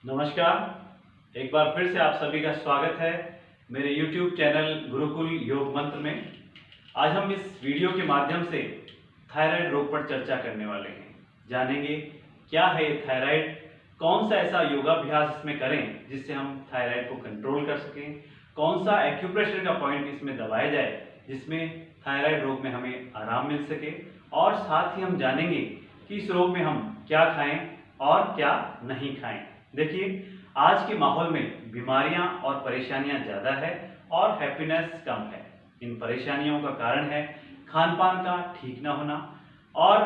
नमस्कार। एक बार फिर से आप सभी का स्वागत है मेरे YouTube चैनल गुरुकुल योग मंत्र में। आज हम इस वीडियो के माध्यम से थायराइड रोग पर चर्चा करने वाले हैं। जानेंगे क्या है ये थायराइड, कौन सा ऐसा योगाभ्यास इसमें करें जिससे हम थायराइड को कंट्रोल कर सकें, कौन सा एक्यूप्रेशर का पॉइंट इसमें दबाया जाए जिसमें थायराइड रोग में हमें आराम मिल सके, और साथ ही हम जानेंगे कि इस रोग में हम क्या खाएं और क्या नहीं खाएं। देखिए, आज के माहौल में बीमारियां और परेशानियां ज़्यादा है और हैप्पीनेस कम है। इन परेशानियों का कारण है खान पान का ठीक ना होना और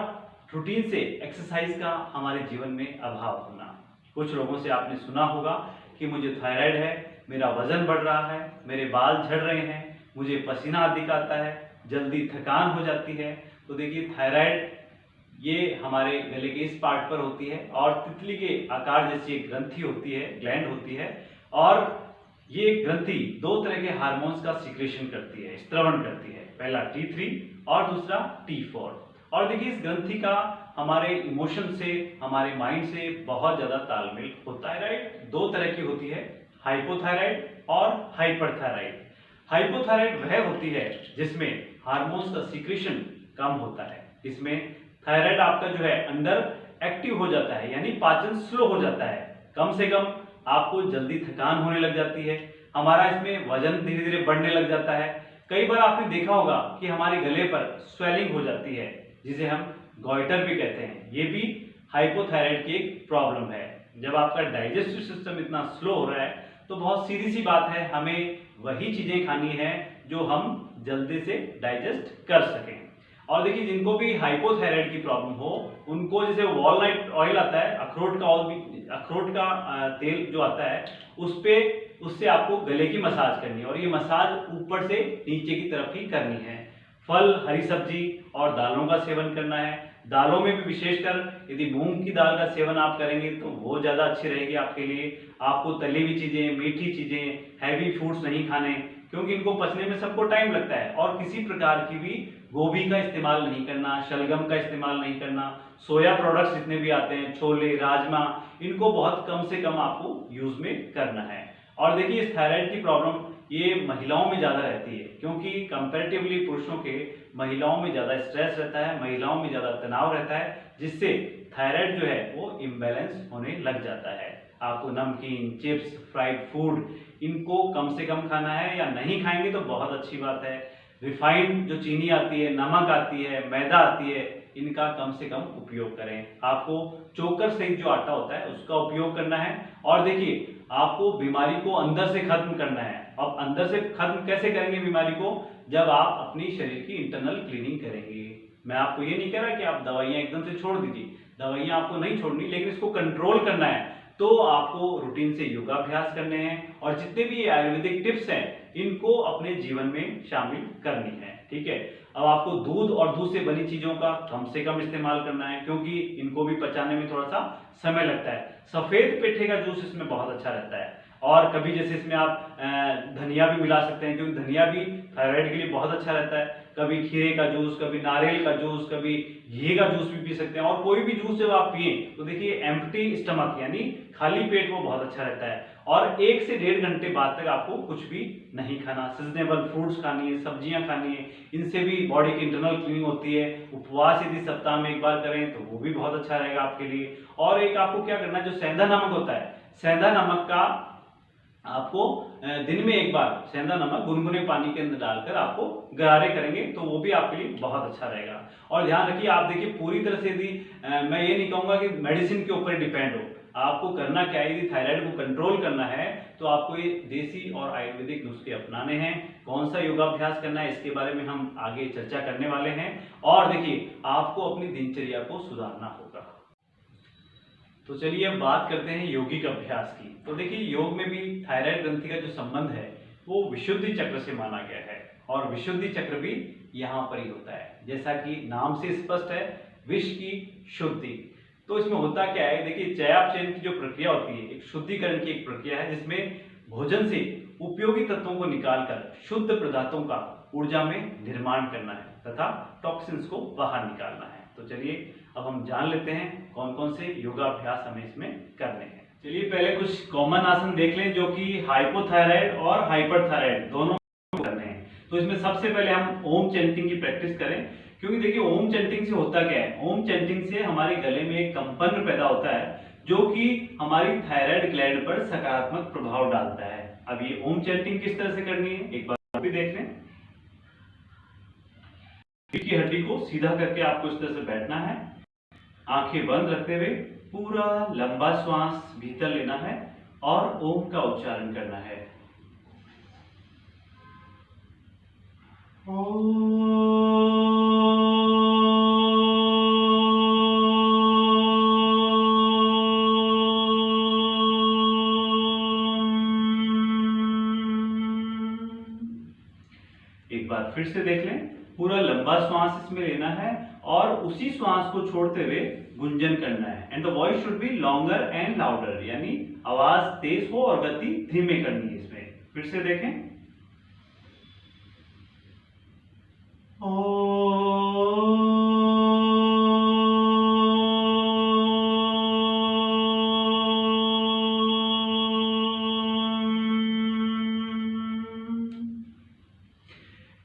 रूटीन से एक्सरसाइज का हमारे जीवन में अभाव होना। कुछ लोगों से आपने सुना होगा कि मुझे थायराइड है, मेरा वजन बढ़ रहा है, मेरे बाल झड़ रहे हैं, मुझे पसीना अधिक आता है, जल्दी थकान हो जाती है। तो देखिए, थायराइड ये हमारे गले के इस पार्ट पर होती है और तितली के आकार जैसी एक ग्रंथि होती है, ग्लैंड होती है, और ये ग्रंथि दो तरह के हार्मोन्स का सिक्रेशन करती है, स्त्रवण करती है। पहला T3 और दूसरा T4। और देखिए, इस ग्रंथि का हमारे इमोशन से, हमारे माइंड से बहुत ज़्यादा तालमेल होता है। थायराइड दो तरह की होती है, हाइपोथायराइड और हाइपरथायराइड। हाइपोथायराइड वह होती है जिसमें हार्मोन्स का सिक्रेशन कम होता है। इसमें थायराइड आपका जो है अंदर एक्टिव हो जाता है, यानी पाचन स्लो हो जाता है। कम से कम आपको जल्दी थकान होने लग जाती है, हमारा इसमें वजन धीरे धीरे बढ़ने लग जाता है। कई बार आपने देखा होगा कि हमारे गले पर स्वेलिंग हो जाती है, जिसे हम गॉइटर भी कहते हैं। ये भी हाइपोथायराइड की एक प्रॉब्लम है। जब आपका डाइजेस्टिव सिस्टम इतना स्लो हो रहा है तो बहुत सीधी सी बात है, हमें वही चीजें खानी है जो हम जल्दी से डाइजेस्ट कर सकें। और देखिए, जिनको भी हाइपोथायराइड की प्रॉब्लम हो, उनको जैसे वॉलनट ऑयल आता है, अखरोट का ऑयल, अखरोट का तेल जो आता है, उससे आपको गले की मसाज करनी है, और ये मसाज ऊपर से नीचे की तरफ ही करनी है। फल, हरी सब्जी और दालों का सेवन करना है। दालों में भी विशेषकर यदि मूंग की दाल का सेवन आप करेंगे तो वो ज़्यादा अच्छी रहेगी आपके लिए। आपको तली हुई चीज़ें, मीठी चीज़ें, हैवी फूड्स नहीं खाने, क्योंकि इनको पचने में सबको टाइम लगता है। और किसी प्रकार की भी गोभी का इस्तेमाल नहीं करना, शलगम का इस्तेमाल नहीं करना, सोया प्रोडक्ट्स जितने भी आते हैं, छोले, राजमा, इनको बहुत कम से कम आपको यूज में करना है। और देखिए, इस थायराइड की प्रॉब्लम ये महिलाओं में ज़्यादा रहती है, क्योंकि कंपैरेटिवली पुरुषों के महिलाओं में ज़्यादा स्ट्रेस रहता है, महिलाओं में ज़्यादा तनाव रहता है, जिससे थायराइड जो है वो इम्बैलेंस होने लग जाता है। आपको नमकीन, चिप्स, फ्राइड फूड, इनको कम से कम खाना है, या नहीं खाएंगे तो बहुत अच्छी बात है। रिफाइंड जो चीनी आती है, नमक आती है, मैदा आती है, इनका कम से कम उपयोग करें। आपको चोकर सहित जो आटा होता है उसका उपयोग करना है। और देखिए, आपको बीमारी को अंदर से खत्म करना है। अब अंदर से खत्म कैसे करेंगे बीमारी को? जब आप अपनी शरीर की इंटरनल क्लीनिंग करेंगे। मैं आपको ये नहीं कह रहा कि आप दवाइयां एकदम से छोड़ दीजिए, दवाइयां आपको नहीं छोड़नी, लेकिन इसको कंट्रोल करना है। तो आपको रूटीन से योगाभ्यास करने हैं, और जितने भी आयुर्वेदिक टिप्स हैं इनको अपने जीवन में शामिल करनी है। ठीक है। अब आपको दूध और दूध से बनी चीजों का कम से कम इस्तेमाल करना है, क्योंकि इनको भी पचाने में थोड़ा सा समय लगता है। सफेद पेठे का जूस इसमें बहुत अच्छा रहता है, और कभी जैसे इसमें आप धनिया भी मिला सकते हैं, क्योंकि धनिया भी थायराइड के लिए बहुत अच्छा रहता है। कभी खीरे का जूस, कभी नारियल का जूस, कभी घी का जूस भी पी सकते हैं। और कोई भी जूस जब आप पिए तो देखिए, एम्प्टी स्टमक यानी खाली पेट वो बहुत अच्छा रहता है। और 1 से 1.5 घंटे बाद तक आपको कुछ भी नहीं खाना। सीजनेबल फ्रूट्स खानी है, सब्जियां खानी है, इनसे भी बॉडी की इंटरनल क्लीनिंग होती है। उपवास यदि सप्ताह में 1 बार करें तो वो भी बहुत अच्छा रहेगा आपके लिए। और एक आपको क्या करना है, जो सेंधा नमक होता है, सेंधा नमक का आपको दिन में 1 बार सेंधा नमक गुनगुने पानी के अंदर डालकर आपको गरारे करेंगे तो वो भी आपके लिए बहुत अच्छा रहेगा। और ध्यान रखिए, आप देखिए, पूरी तरह से यदि मैं ये नहीं कहूंगा कि मेडिसिन के ऊपर डिपेंड हो। आपको करना क्या है, यदि थायराइड को कंट्रोल करना है तो आपको ये देसी और आयुर्वेदिक नुस्खे अपनाने हैं। कौन सा योगाभ्यास करना है इसके बारे में हम आगे चर्चा करने वाले हैं। और देखिए, आपको अपनी दिनचर्या को सुधारना होगा। तो चलिए अब बात करते हैं यौगिक अभ्यास की। तो देखिए, योग में भी थायराइड ग्रंथि का जो संबंध है वो विशुद्धि चक्र से माना गया है, और विशुद्धि चक्र भी यहाँ पर ही होता है। जैसा कि नाम से स्पष्ट है, विष की शुद्धि। तो इसमें होता क्या है, देखिए, चयापचयन की जो प्रक्रिया होती है, एक शुद्धिकरण की एक प्रक्रिया है, जिसमें भोजन से उपयोगी तत्वों को निकालकर शुद्ध पदार्थों का ऊर्जा में निर्माण करना है तथा टॉक्सिन्स को बाहर निकालना है। तो चलिए अब हम जान लेते हैं कौन कौन से योगाभ्यास हमें इसमें करने हैं। चलिए पहले कुछ कॉमन आसन देख लें जो कि हाइपोथायराइड और हाइपरथायराइड दोनों करने हैं। तो इसमें सबसे पहले हम ओम चैंटिंग की प्रैक्टिस करें, क्योंकि देखिए ओम चैंटिंग से होता क्या है, ओम चैंटिंग से हमारे गले में एक कंपन पैदा होता है जो कि हमारी थायराइड ग्लैंड पर सकारात्मक प्रभाव डालता है। अब ये ओम चैंटिंग किस तरह से करनी है एक बार भी देख लें। पीठ की हड्डी को सीधा करके आपको इस तरह से बैठना है, आंखें बंद रखते हुए पूरा लंबा श्वास भीतर लेना है और ओम का उच्चारण करना है। एक बार फिर से देख लें, पूरा लंबा श्वास इसमें लेना है और उसी श्वास को छोड़ते हुए गुंजन करना है। And the voice should be longer and louder, यानी आवाज तेज हो और गति धीमे करनी है इसमें। फिर से देखें,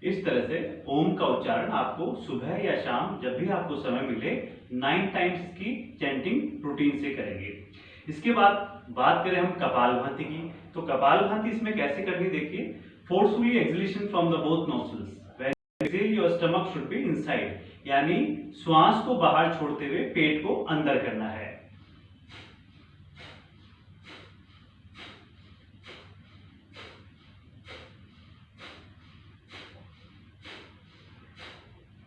इस तरह से ओम का उच्चारण आपको सुबह या शाम जब भी आपको समय मिले 9 टाइम्स की चैंटिंग रूटीन से करेंगे। इसके बाद बात करें हम कपालभाति की, तो कपालभाति इसमें कैसे करनी देखिए। Forcefully exhalation from the both nostrils, when exhale your stomach should be inside, यानी श्वास को बाहर छोड़ते हुए पेट को अंदर करना है।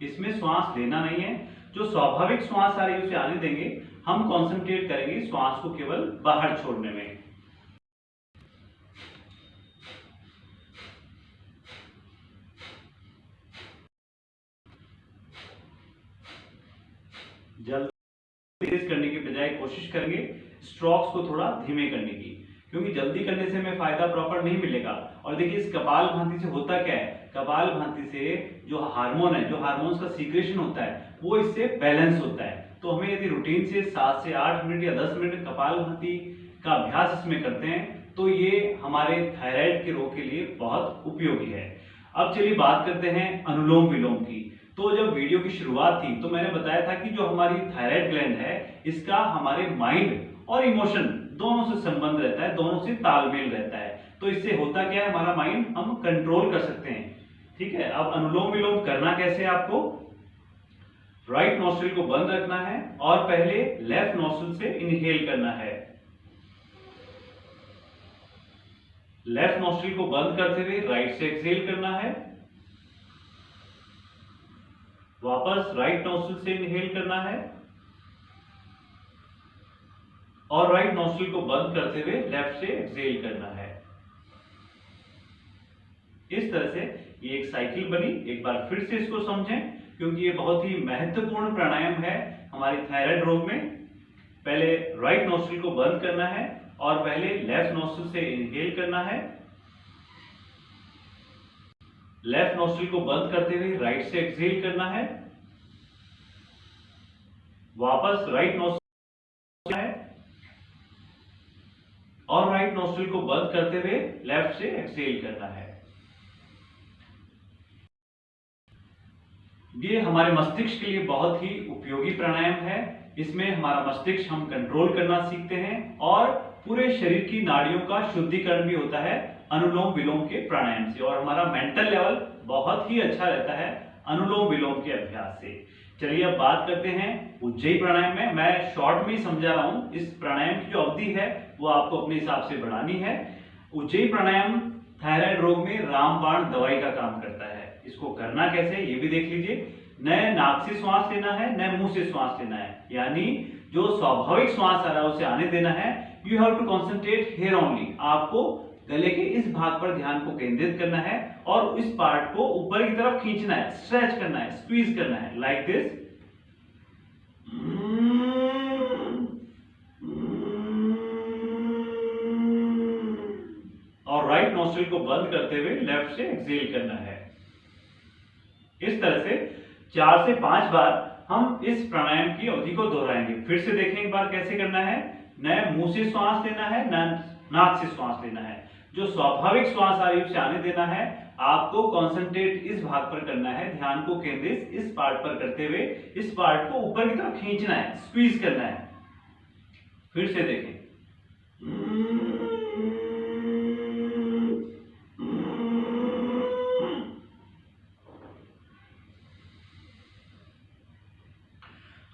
इसमें श्वास लेना नहीं है, जो स्वाभाविक श्वास आ रही है उसे आने देंगे। हम कंसंट्रेट करेंगे श्वास को केवल बाहर छोड़ने में। जल्दी तेज करने की बजाय कोशिश करेंगे स्ट्रोक्स को थोड़ा धीमे करने की, क्योंकि जल्दी करने से हमें फायदा प्रॉपर नहीं मिलेगा। और देखिए इस कपालभाति से होता क्या है, कपालभाति से जो हार्मोन है, जो हार्मोन्स का सीक्रेशन होता है वो इससे बैलेंस होता है। तो हमें यदि रूटीन से 7 से 8 मिनट या 10 मिनट कपालभाति का अभ्यास इसमें करते हैं तो ये हमारे थायराइड के रोग के लिए बहुत उपयोगी है। अब चलिए बात करते हैं अनुलोम विलोम की। तो जब वीडियो की शुरुआत थी तो मैंने बताया था कि जो हमारी थायराइड ग्लैंड है इसका हमारे माइंड और इमोशन दोनों से संबंध रहता है, दोनों से तालमेल रहता है। तो इससे होता क्या है, हमारा माइंड हम कंट्रोल कर सकते हैं। ठीक है, अब अनुलोम विलोम करना कैसे है, आपको राइट नॉस्ट्रिल को बंद रखना है और पहले लेफ्ट नॉस्ट्रिल से इनहेल करना है। लेफ्ट नॉस्ट्रिल को बंद करते हुए राइट से एक्सहेल करना है। वापस राइट नॉस्ट्रिल से इनहेल करना है और राइट नॉस्ट्रिल को बंद करते हुए लेफ्ट से एक्सहेल करना है। इस तरह से ये एक साइकिल बनी। एक बार फिर से इसको समझें, क्योंकि ये बहुत ही महत्वपूर्ण प्राणायाम है हमारी थायराइड रोग में। पहले राइट नॉस्ट्रिल को बंद करना है और पहले लेफ्ट नॉस्ट्रिल से इनहेल करना है। लेफ्ट नॉस्ट्रिल को बंद करते हुए राइट से एक्सहेल करना है। वापस राइट नॉस्ट्रिल है और राइट नॉस्ट्रिल को बंद करते हुए लेफ्ट से एक्सहेल करना है। ये हमारे मस्तिष्क के लिए बहुत ही उपयोगी प्राणायाम है। इसमें हमारा मस्तिष्क हम कंट्रोल करना सीखते हैं और पूरे शरीर की नाड़ियों का शुद्धिकरण भी होता है अनुलोम विलोम के प्राणायाम से, और हमारा मेंटल लेवल बहुत ही अच्छा रहता है अनुलोम विलोम के अभ्यास से। चलिए अब बात करते हैं उज्जयी प्राणायाम में। मैं शॉर्ट में ही समझा रहा हूं, इस प्राणायाम की जो अवधि है वो आपको अपने हिसाब से बढ़ानी है। उज्जयी प्राणायाम थायराइड रोग में रामबाण दवाई का काम करता है। इसको करना कैसे ये भी देख लीजिए। न नाक से श्वास लेना है न मुंह से श्वास लेना है, यानी जो स्वाभाविक श्वास आ रहा है उसे आने देना है। You have to concentrate here only, आपको गले के इस भाग पर ध्यान को केंद्रित करना है और इस पार्ट को ऊपर की तरफ खींचना है, स्ट्रेच करना है, स्क्वीज करना है, लाइक दिस। और राइट नॉस्ट्रिल को बंद करते हुए लेफ्ट से एक्सहेल करना है। इस तरह से 4 से 5 बार हम इस प्राणायाम की अवधि को दोहराएंगे। फिर से देखें एक बार कैसे करना है। न मुंह से श्वास लेना है, न नाक से श्वास लेना है। जो स्वाभाविक श्वास आ रही है उसे आने देना है। आपको कंसंट्रेट इस भाग पर करना है, ध्यान को केंद्रित इस पार्ट पर करते हुए इस पार्ट को ऊपर की तरफ खींचना है, स्क्वीज करना है। फिर से देखें।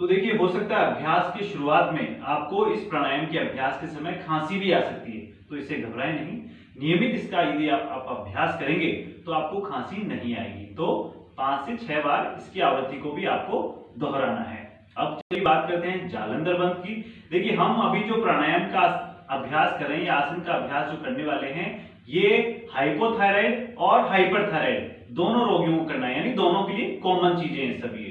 तो देखिए, हो सकता है अभ्यास की शुरुआत में आपको इस प्राणायाम के अभ्यास के समय खांसी भी आ सकती है, तो इससे घबराएं नहीं। नियमित इसका यदि आप अभ्यास करेंगे तो आपको खांसी नहीं आएगी। तो 5 से 6 बार इसकी आवृत्ति को भी आपको दोहराना है। अब चलिए बात करते हैं जालंधर बंद की। देखिए, हम अभी जो प्राणायाम का अभ्यास कर रहे हैं या आसन का अभ्यास जो करने वाले हैं, ये हाइपोथायराइड और हाइपरथायराइड दोनों रोगियों को करना है, यानी दोनों के लिए कॉमन चीजें हैं सभी।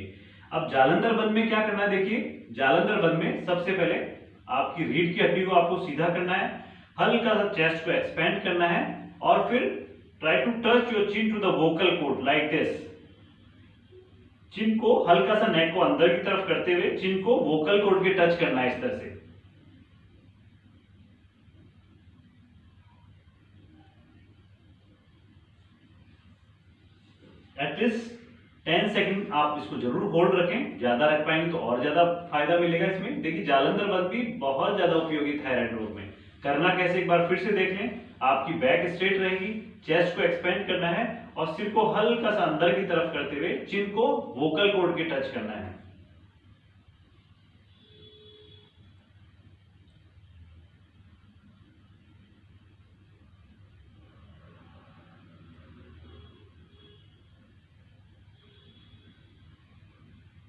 अब जालंधर बंद में क्या करना है, देखिए जालंधर बंद में सबसे पहले आपकी रीढ़ की हड्डी को आपको सीधा करना है, हल्का सा चेस्ट को एक्सपेंड करना है और फिर try to touch your chin to the vocal cord like this. Chin को हल्का सा नेक को अंदर की तरफ करते हुए चिन को वोकल कॉर्ड के टच करना है इस तरह से। एटलीस्ट 10 सेकंड आप इसको जरूर होल्ड रखें। ज्यादा रख पाएंगे तो और ज्यादा फायदा मिलेगा इसमें। देखिए, जालंधर बंद भी बहुत ज्यादा उपयोगी थायराइड रोग में। करना कैसे, एक बार फिर से देख लें। आपकी बैक स्ट्रेट रहेगी, चेस्ट को एक्सपेंड करना है और सिर को हल्का सा अंदर की तरफ करते हुए चिन को वोकल कॉर्ड के टच करना है।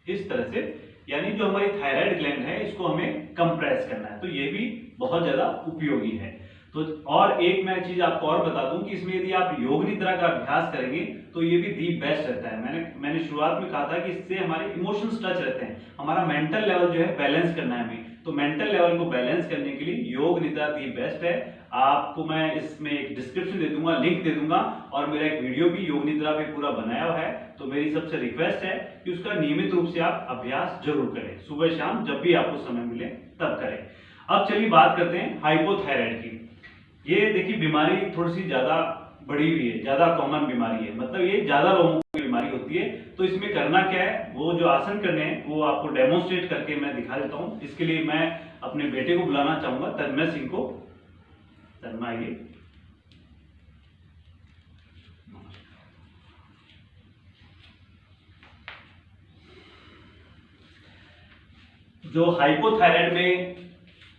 इस तरह से, यानी जो हमारी थायराइड ग्लैंड है इसको हमें कंप्रेस करना है। तो ये भी बहुत ज्यादा उपयोगी है। तो और एक मैं चीज आपको और बता दूं कि इसमें यदि आप योग निद्रा का अभ्यास करेंगे तो ये भी दी बेस्ट रहता है। मैंने शुरुआत में कहा था कि इससे हमारे इमोशंस टच रहते हैं, हमारा मेंटल लेवल जो है बैलेंस करना है हमें। तो मेंटल लेवल को बैलेंस करने के लिए योग निद्रा दी बेस्ट है। आपको मैं इसमें एक डिस्क्रिप्शन दे दूंगा, लिंक दे दूंगा, और मेरा एक वीडियो भी योग निद्रा पे पूरा बनाया हुआ है। तो मेरी सबसे रिक्वेस्ट है कि उसका नियमित रूप से आप अभ्यास जरूर करें, सुबह शाम जब भी आपको समय मिले तब करें। अब चलिए बात करते हैं हाइपोथायराइड की। ये देखिए, बीमारी थोड़ी सी ज्यादा बढ़ी हुई है, ज्यादा कॉमन बीमारी है, मतलब ये ज्यादा लोगों की बीमारी होती है। तो इसमें करना क्या है, वो जो आसन करने हैं वो आपको डेमोन्स्ट्रेट करके मैं दिखा देता हूँ। इसके लिए मैं अपने बेटे को बुलाना चाहूंगा, तन्मय सिंह को। तन्मय आइए। जो हाइपोथायराइड में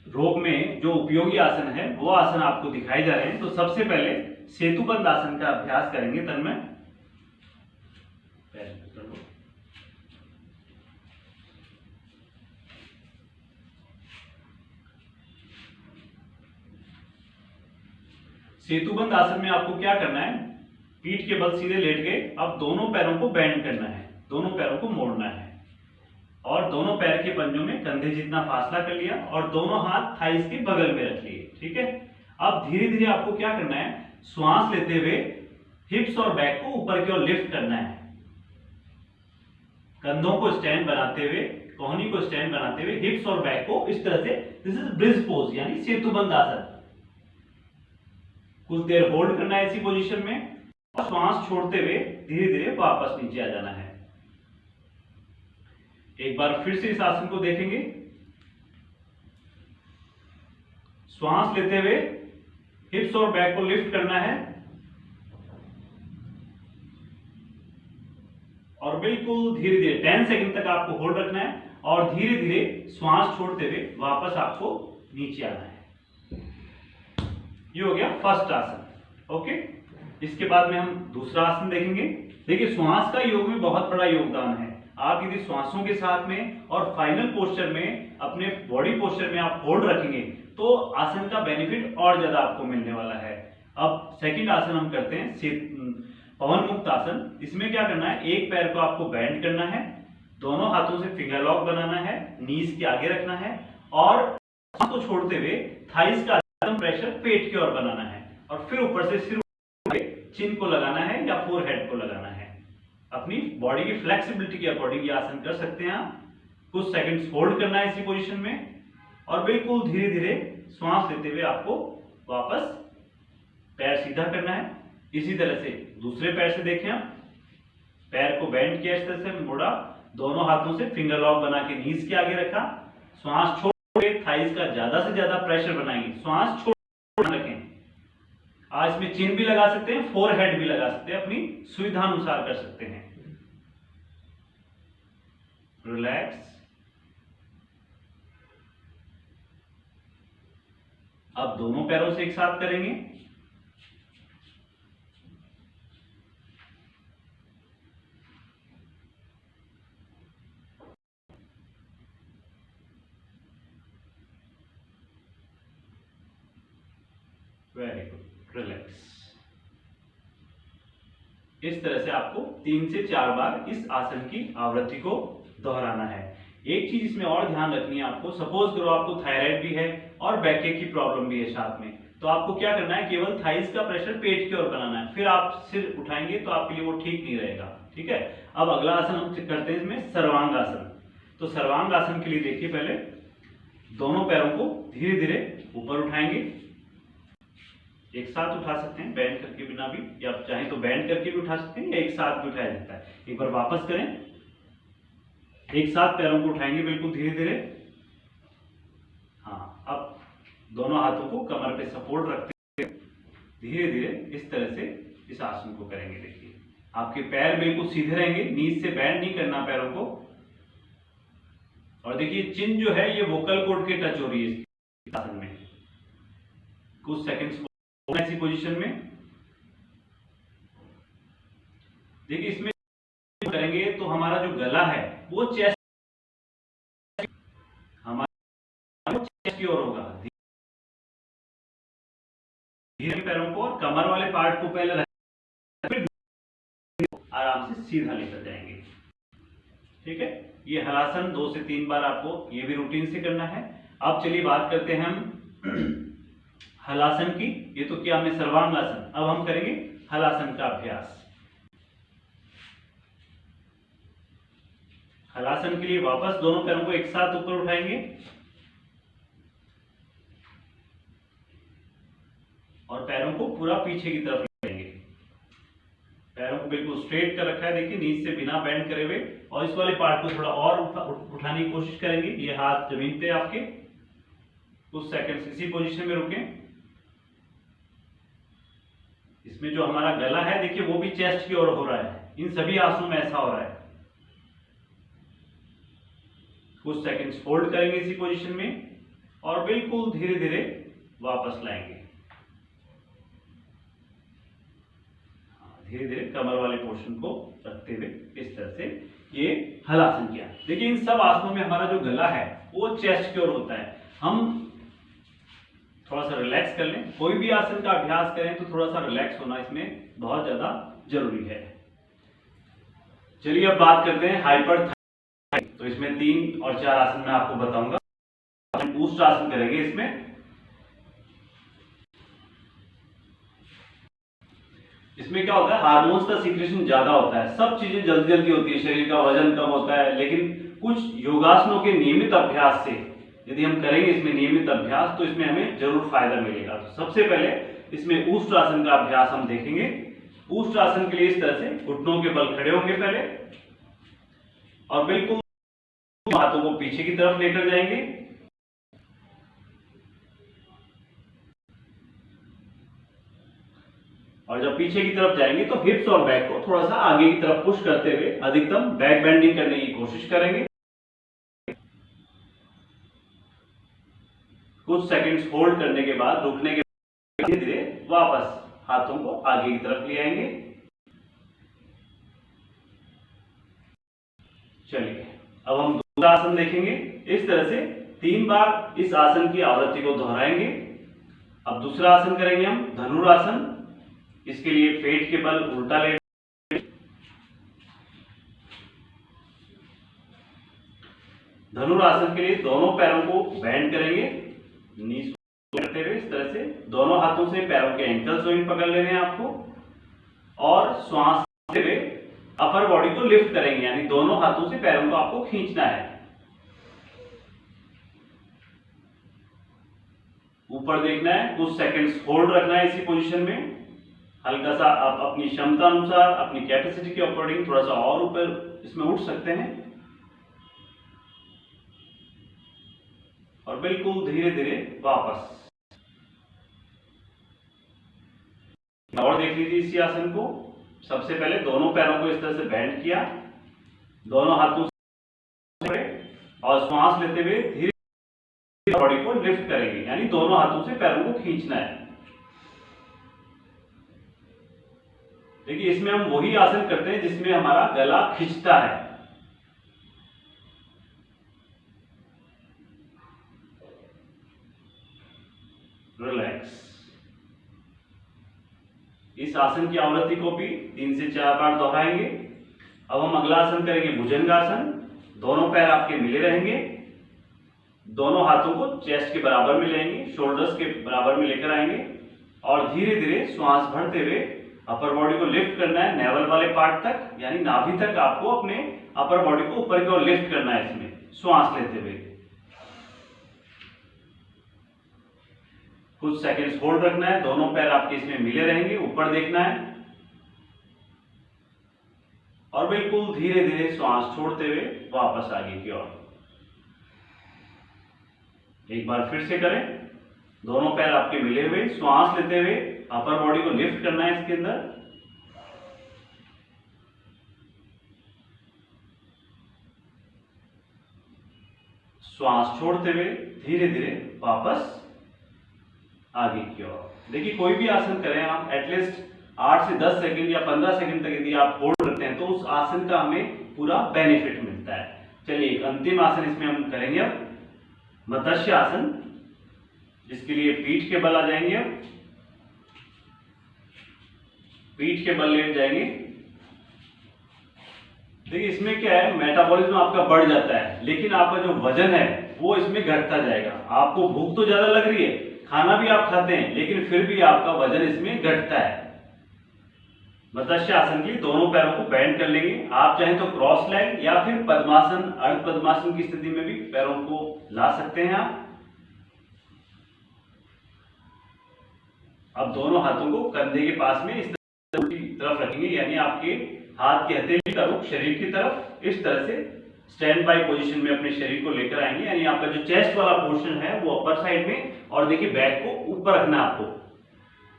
रोग में जो उपयोगी आसन है वो आसन आपको दिखाए जा रहे हैं। तो सबसे पहले सेतुबंध आसन का अभ्यास करेंगे तन्मय। सेतुबंध आसन में आपको क्या करना है, पीठ के बल सीधे लेट गए। अब दोनों पैरों को बेंड करना है, दोनों पैरों को मोड़ना है और दोनों पैर के पंजों में कंधे जितना फासला कर लिया और दोनों हाथ थाइस के बगल में रख लिए। ठीक है। अब धीरे धीरे आपको क्या करना है, श्वास लेते हुए हिप्स और बैक को ऊपर की ओर लिफ्ट करना है, कंधों को स्टैंड बनाते हुए, कोहनी को स्टैंड बनाते हुए हिप्स और बैक को इस तरह से, दिस इज ब्रिज पोज यानी सेतुबंध आसन। कुछ देर होल्ड करना है इसी पोजीशन में और श्वास छोड़ते हुए धीरे धीरे वापस नीचे आ जाना है। एक बार फिर से इस आसन को देखेंगे। श्वास लेते हुए हिप्स और बैक को लिफ्ट करना है और बिल्कुल धीरे धीरे 10 सेकंड तक आपको होल्ड रखना है और धीरे धीरे श्वास छोड़ते हुए वापस आपको नीचे आना है। ये हो गया फर्स्ट आसन। ओके, इसके बाद में हम दूसरा आसन देखेंगे। देखिए, श्वास का योग में बहुत बड़ा योगदान है। आप यदि श्वासों के साथ में और फाइनल पोस्चर में, अपने बॉडी पोस्चर में आप होल्ड रखेंगे तो आसन का बेनिफिट और ज्यादा आपको मिलने वाला है। अब सेकंड आसन हम करते हैं पवन मुक्त आसन। इसमें क्या करना है, एक पैर को आपको बेंड करना है, दोनों हाथों से फिंगर लॉक बनाना है, नीज के आगे रखना है और सांस को छोड़ते हुए थाइस का प्रेशर पेट की ओर बनाना है और फिर ऊपर से सिर चिन को लगाना है या फोरहेड को लगाना है। अपनी बॉडी की फ्लेक्सिबिलिटी के अकॉर्डिंग ये आसन कर सकते हैं आप। कुछ सेकंड्स होल्ड करना है इसी पोजीशन में और बिल्कुल धीरे धीरे श्वास लेते हुए आपको वापस पैर सीधा करना है। इसी तरह से दूसरे पैर से देखें आप, पैर को बेंड किया, इस तरह से मोड़ा, दोनों हाथों से फिंगर लॉक बना के नीज के आगे रखा, श्वास छोड़ के थाइज का ज्यादा से ज्यादा प्रेशर बनाएंगे, श्वास छोड़ रखें। आज में चिन भी लगा सकते हैं, फोरहेड भी लगा सकते हैं, अपनी सुविधा अनुसार कर सकते हैं। रिलैक्स। अब दोनों पैरों से एक साथ करेंगे। Very good, relax. इस तरह से आपको 3 से 4 बार इस आसन की आवृत्ति को दोहराना है। एक चीज इसमें और ध्यान रखनी है आपको, सपोज करो आपको थायराइड भी है और बैकएक की प्रॉब्लम भी है साथ में, तो आपको क्या करना है, केवल थाइस का प्रेशर पेट की ओर बनाना है, फिर आप सिर उठाएंगे तो आपके लिए वो ठीक नहीं रहेगा। ठीक है, अब अगला आसन हम करते हैं इसमें सर्वांग आसन। तो सर्वांग आसन के लिए देखिए, पहले दोनों पैरों को धीरे धीरे ऊपर उठाएंगे, एक साथ उठा सकते हैं बैंड करके बिना भी, या आप चाहें तो बैंड करके भी उठा सकते हैं या एक साथ भी उठाया जाता है। एक बार वापस करें, एक साथ पैरों को उठाएंगे बिल्कुल धीरे धीरे। हाँ, अब दोनों हाथों को कमर पे सपोर्ट रखते हुए धीरे धीरे इस तरह से इस आसन को करेंगे। देखिए आपके पैर बिल्कुल सीधे रहेंगे, नीज से बैंड नहीं करना पैरों को। और देखिए चिन जो है ये वोकल कॉर्ड के टच हो रही है इस आसन में। कुछ सेकंड्स ऐसी पोजीशन में देखिए, इसमें करेंगे तो हमारा जो गला है वो चेस्ट, हमारा चेस्ट की ओर होगा। धीरे पैरों को और कमर वाले पार्ट को पहले आराम से सीधा लेकर जाएंगे। ठीक है, ये हलासन 2 से 3 बार आपको ये भी रूटीन से करना है। अब चलिए बात करते हैं हम हलासन की। ये तो किया हमने सर्वांग आसन, अब हम करेंगे हलासन का अभ्यास। हलासन के लिए वापस दोनों पैरों को एक साथ ऊपर उठाएंगे और पैरों को पूरा पीछे की तरफ लेंगे। पैरों को बिल्कुल स्ट्रेट कर रखा है, देखिए नीचे से बिना बेंड करे हुए, और इस वाले पार्ट को थोड़ा और उठाने की कोशिश करेंगे। ये हाथ जमीन पे आपके, कुछ सेकंड्स इसी पोजीशन में रुकें। इसमें जो हमारा गला है देखिए वो भी चेस्ट की ओर हो रहा है, इन सभी आसनों में ऐसा हो रहा है। कुछ सेकंड्स होल्ड करेंगे इसी पोजीशन में और बिल्कुल धीरे धीरे वापस लाएंगे। धीरे धीरे कमर वाले पोर्शन को रखते हुए इस तरह से ये हलासन किया। देखिए इन सब आसनों में हमारा जो गला है वो चेस्ट की ओर होता है। हम थोड़ा सा रिलैक्स कर लें, कोई भी आसन का अभ्यास करें तो थोड़ा सा रिलैक्स होना इसमें बहुत ज्यादा जरूरी है। चलिए अब बात करते हैं हाइपरथाइज। तो इसमें 3 और 4 आसन मैं आपको बताऊंगा। ऊष्ट आसन करेंगे। इसमें क्या होता है, हार्मोन्स का सीक्रेशन ज्यादा होता है, सब चीजें जल्दी जल्दी होती है, शरीर का वजन कम होता है। लेकिन कुछ योगासनों के नियमित अभ्यास से यदि हम करेंगे इसमें नियमित अभ्यास तो इसमें हमें जरूर फायदा मिलेगा। तो सबसे पहले इसमें ऊष्ट आसन का अभ्यास हम देखेंगे। ऊष्ट आसन के लिए इस तरह से घुटनों के बल खड़े होंगे पहले और बिल्कुल हाथों को पीछे की तरफ लेकर जाएंगे। और जब पीछे की तरफ जाएंगे तो हिप्स और बैक को थोड़ा सा आगे की तरफ पुश करते हुए अधिकतम बैक बेंडिंग करने की कोशिश करेंगे। कुछ सेकंड्स होल्ड करने के बाद रुकने के बाद धीरे धीरे वापस हाथों को आगे की तरफ ले आएंगे। चलिए अब हम दूसरा आसन देखेंगे। इस तरह से 3 बार इस आसन की आवृत्ति को दोहराएंगे। अब दूसरा आसन करेंगे हम धनुरासन। इसके लिए पेट के बल उल्टा ले, धनुरासन के लिए दोनों पैरों को बेंड करेंगे, नीज को करते हुए इस तरह से दोनों हाथों से पैरों के एंकल जॉइंट पकड़ लेने हैं आपको और श्वास लेते हुए अपर बॉडी को लिफ्ट करेंगे, यानी दोनों हाथों से पैरों को आपको खींचना है। ऊपर देखना है, कुछ सेकंड्स होल्ड रखना है इसी पोजीशन में। हल्का सा आप अपनी क्षमता अनुसार, अपनी कैपेसिटी के अकॉर्डिंग थोड़ा सा और ऊपर इसमें उठ सकते हैं, और बिल्कुल धीरे धीरे वापस। और देख लीजिए इसी आसन को। सबसे पहले दोनों पैरों को इस तरह से बेंड किया, दोनों हाथों से, और श्वास लेते हुए धीरे धीरे बॉडी को लिफ्ट करेंगे, यानी दोनों हाथों से पैरों को खींचना है। देखिए इसमें हम वही आसन करते हैं जिसमें हमारा गला खिंचता है। रिलैक्स। इस आसन की आवृत्ति को भी 3 से 4 बार दोहराएंगे। अब हम अगला आसन करेंगे भुजंगासन। दोनों पैर आपके मिले रहेंगे, दोनों हाथों को चेस्ट के बराबर में लेंगे, शोल्डर्स के बराबर में लेकर आएंगे, और धीरे धीरे श्वास भरते हुए अपर बॉडी को लिफ्ट करना है नेवल वाले पार्ट तक, यानी नाभि तक आपको अपने अपर बॉडी को ऊपर की ओर लिफ्ट करना है इसमें श्वास लेते हुए। कुछ सेकंड्स होल्ड रखना है, दोनों पैर आपके इसमें मिले रहेंगे, ऊपर देखना है, और बिल्कुल धीरे धीरे श्वास छोड़ते हुए वापस आगे की ओर। एक बार फिर से करें, दोनों पैर आपके मिले हुए, श्वास लेते हुए अपर बॉडी को लिफ्ट करना है इसके अंदर, श्वास छोड़ते हुए धीरे धीरे वापस आगे की ओर। देखिए कोई भी आसन करें आप, एटलीस्ट 8 से 10 सेकंड या 15 सेकंड तक यदि आप होल्ड करते हैं तो उस आसन का हमें पूरा बेनिफिट मिलता है। चलिए एक अंतिम आसन इसमें हम करेंगे अब, मत्स्य आसन, जिसके लिए पीठ के बल आ जाएंगे। अब पीठ के बल लेट जाएंगे। देखिए इसमें क्या है, मेटाबॉलिज्म आपका बढ़ जाता है, लेकिन आपका जो वजन है वो इसमें घटता जाएगा। आपको भूख तो ज्यादा लग रही है, खाना भी आप खाते हैं, लेकिन फिर भी आपका वजन इसमें घटता है। मत्स्य आसन के लिए दोनों पैरों को बेंड कर लेंगे। आप चाहें तो क्रॉस लेग या फिर पद्मासन, अर्ध पद्मासन की स्थिति में भी पैरों को ला सकते हैं आप। अब दोनों हाथों को कंधे के पास में इस तरफ रखेंगे, यानी आपके हाथ की हथेली का रुख शरीर की तरफ इस तरह से स्टैंड बाय पोजीशन में अपने शरीर को लेकर आएंगे, यानी आपका जो चेस्ट वाला पोर्शन है वो अपर साइड में, और देखिए बैक को ऊपर रखना है आपको।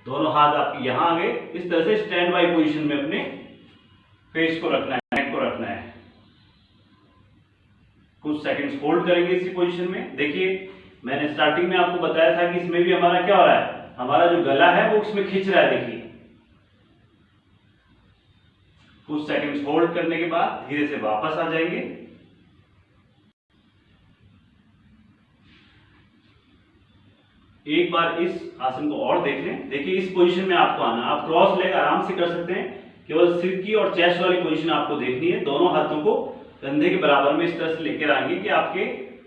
दोनों हाथ आपके यहां आ गए, इस तरह से स्टैंड बाय पोजीशन में अपने फेस को रखना है, नेक को रखना है। कुछ सेकंड्स होल्ड करेंगे इसी पोजीशन में। देखिए मैंने स्टार्टिंग में आपको बताया था कि इसमें भी हमारा क्या हो रहा है, हमारा जो गला है वो इसमें खींच रहा है। देखिए कुछ सेकंड्स होल्ड करने के बाद धीरे से वापस आ जाएंगे। एक बार इस आसन को और देख लें। देखिए इस पोजीशन में आपको आना, आप क्रॉस लेग आराम से कर सकते हैं, केवल सिर की और चेस्ट वाली पोजीशन आपको देखनी है। दोनों हाथों को कंधे के बराबर में इस तरह से लेकर आएंगे कि आपके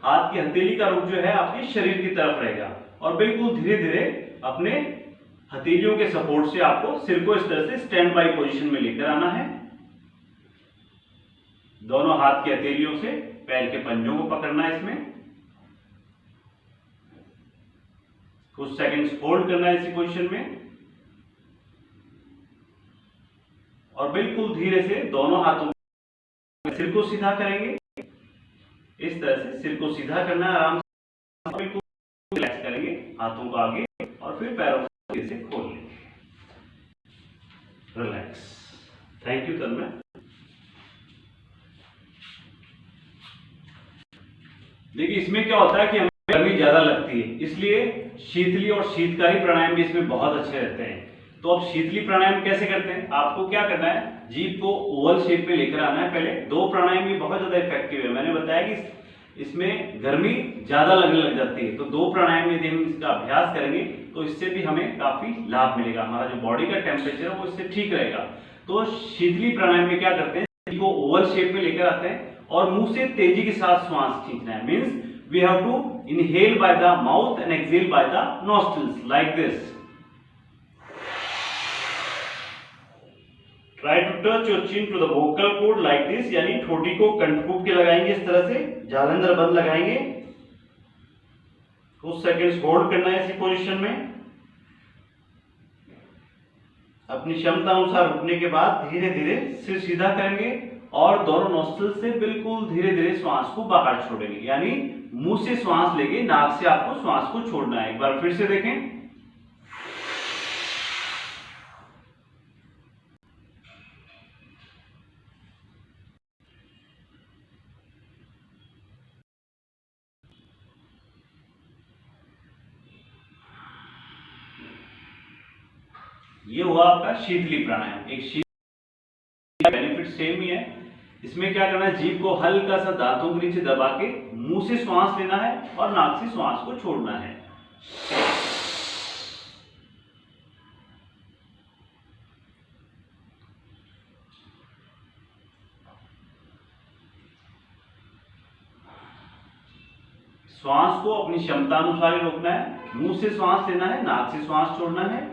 हाथ की हथेली का रुख जो है आपके शरीर की तरफ रहेगा, और बिल्कुल धीरे धीरे अपने हथेलियों के सपोर्ट से आपको सिर को इस तरह से स्टैंड बाय पोजीशन में लेकर आना है। दोनों हाथ की हथेलियों से पैर के पंजों को पकड़ना है इसमें। कुछ सेकंड्स होल्ड करना है इसी पोजीशन में, और बिल्कुल धीरे से दोनों हाथों सिर को सीधा करेंगे। इस तरह से सिर को सीधा करना है, आराम से बिल्कुल रिलैक्स करेंगे, हाथों को आगे और फिर पैरों को धीरे से खोल लेंगे। रिलैक्स। थैंक यू तन्मय। देखिए इसमें क्या होता है कि हमें गर्मी ज्यादा लगती है, इसलिए शीतली और शीतकारी प्राणायाम भी इसमें बहुत अच्छे रहते हैं। तो अब शीतली प्राणायाम कैसे करते हैं, आपको क्या करना है, जीभ को ओवल शेप में लेकर आना है। पहले दो प्राणायाम भी बहुत ज्यादा इफेक्टिव है। मैंने बताया कि इसमें गर्मी ज्यादा लगने लग जाती है, तो दो प्राणायाम यदि हम इसका अभ्यास करेंगे तो इससे भी हमें काफी लाभ मिलेगा। हमारा जो बॉडी का टेम्परेचर है वो इससे ठीक रहेगा। तो शीतली प्राणायाम में क्या करते हैं, जीभ को ओवल शेप में लेकर आते हैं और मुंह से तेजी के साथ श्वास खींचना है। Means we have to inhale by the mouth and exhale by the nostrils like this. Try to touch your chin to the vocal cord like this, यानी ठोड़ी को कंठकूप के लगाएंगे इस तरह से, जालंधर बंद लगाएंगे, कुछ सेकंड्स होल्ड करना है इसी पोजीशन में। अपनी क्षमता अनुसार रुकने के बाद धीरे धीरे सिर सीधा करेंगे और दोनों नोस्ट्रिल से बिल्कुल धीरे धीरे श्वास को बाहर छोड़ेंगे, यानी मुंह से श्वास लेके नाक से आपको श्वास को छोड़ना है। एक बार फिर से देखें। ये हुआ आपका शीतली प्राणायाम। एक शीतली बेनिफिट सेम ही है। इसमें क्या करना है, जीभ को हल्का सा दांतों के नीचे दबा के मुंह से श्वास लेना है और नाक से श्वास को छोड़ना है। श्वास को अपनी क्षमता अनुसार ही रोकना है, मुंह से श्वास लेना है, नाक से श्वास छोड़ना है।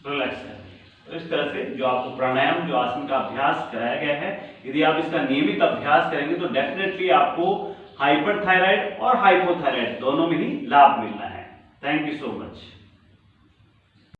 रिलैक्स है। तो इस तरह से जो आपको प्राणायाम, जो आसन का अभ्यास कराया गया है, यदि आप इसका नियमित अभ्यास करेंगे तो डेफिनेटली आपको हाइपरथायराइड और हाइपोथायराइड दोनों में ही लाभ मिलना है। Thank you so much.